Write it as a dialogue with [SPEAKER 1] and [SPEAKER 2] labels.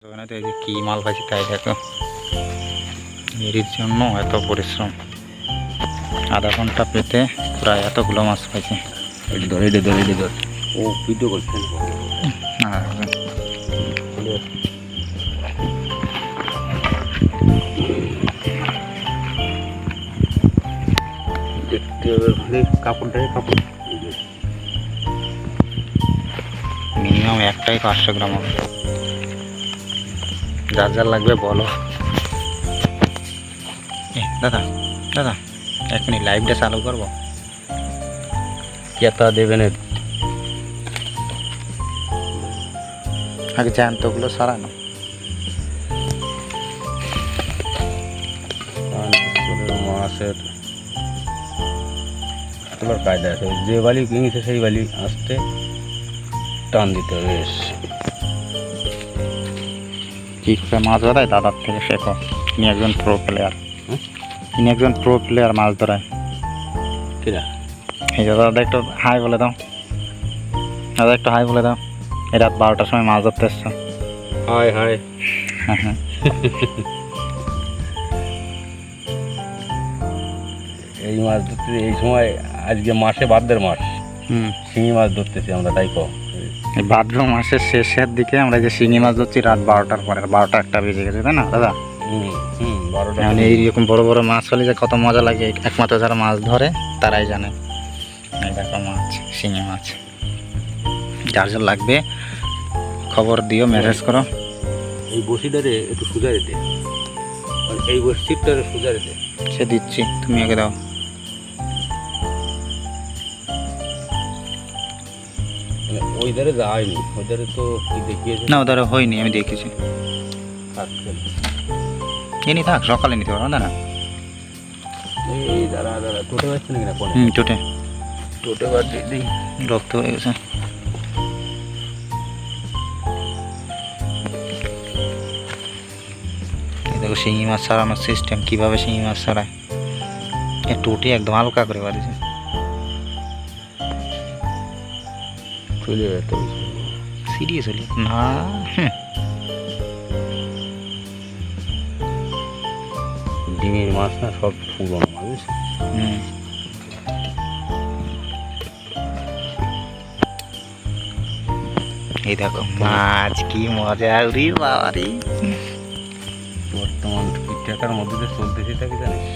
[SPEAKER 1] ওখানে তো এই যে কী মাল পাইছি তাই দেখো, এর জন্য এত পরিশ্রম। আধা ঘন্টা পেতে প্রায় এতগুলো মাছ পাইছি।
[SPEAKER 2] ও ভিডিও করছেন দেখতে হবে খালি কাপড়টাই কাপড়।
[SPEAKER 1] মিনিমাম একটাই 500 গ্রাম হবে। যার যার লাগবে বলো। দাদা দাদা এক মিনিট লাইভটা চালু করবো।
[SPEAKER 2] কেতা দেবেন
[SPEAKER 1] আগে জ্যান্তগুলো সারানো।
[SPEAKER 2] মাছের তোলার কায়দা আছে, যে বালি কিনেছে সেই বালি আসতে টান দিতে হবে। বেশ
[SPEAKER 1] কি করে মাছ ধরায় দাদার থেকে শেখো। তিনি একজন প্রো প্লেয়ার, তিনি একজন প্রো প্লেয়ার মাছ ধরায়।
[SPEAKER 2] কিরা
[SPEAKER 1] এই যে দাদা একটু হাই বলে দাও, দাদা একটু হাই বলে দাও। এই রাত 12টার সময় মাছ ধরতে এসছো।
[SPEAKER 2] হায় হায়
[SPEAKER 1] হ্যাঁ
[SPEAKER 2] এই মাছ ধরতে এই সময় আজকে মাসে ভাদ্রের মাস, শিঙি মাছ ধরতেছি আমরা, তাই কো
[SPEAKER 1] এই ভাদ্র মাসের শেষের দিকে আমরা যে শিঙি মাছ ধরছি রাত 12টার পরে, 12টা 1টা বেজে গেছে তাই না দাদা?
[SPEAKER 2] 12টা।
[SPEAKER 1] মানে এইরকম বড় বড় মাছ হলে যে কত মজা লাগে একমাত্র যারা মাছ ধরে তারাই জানে। এই দেখো মাছ, শিঙি মাছ। যার যার লাগবে খবর দিও, মেসেজ করো।
[SPEAKER 2] এই বসিটারে একটু সোজা রেতে, এই বসিটারে সোজা রেতে
[SPEAKER 1] সে দিচ্ছি, তুমি আগে দাও।
[SPEAKER 2] ওই ধারে যায়নি, ওই ধারে তো কি দেখিয়েছে
[SPEAKER 1] না ওদের হয়নি, আমি দেখেছি। এনি থাক, সকালে নিতে পারবো না।
[SPEAKER 2] এই দাঁড়া দাঁড়া, টোটে পাচ্ছে নাকি না কোনে?
[SPEAKER 1] চোটে
[SPEAKER 2] টোটে বার দিয়ে দিই,
[SPEAKER 1] রক্ত হয়ে গেছে। দেখো শিঙি মাছ ছাড়ানোর সিস্টেম, কীভাবে শিঙি মাছ ছাড়ায়। টোটে একদম হালকা করে বাড়িছে।
[SPEAKER 2] চলে যেত
[SPEAKER 1] সিরিয়াস হলি না।
[SPEAKER 2] ডিঙির মাছ না, সব পুরনো মাছ।
[SPEAKER 1] এই দেখো মাছ, কি মজা উরি বাবারি।
[SPEAKER 2] বর্তমান কি টাকার মধ্যে চলতেছি তা কি জানিস?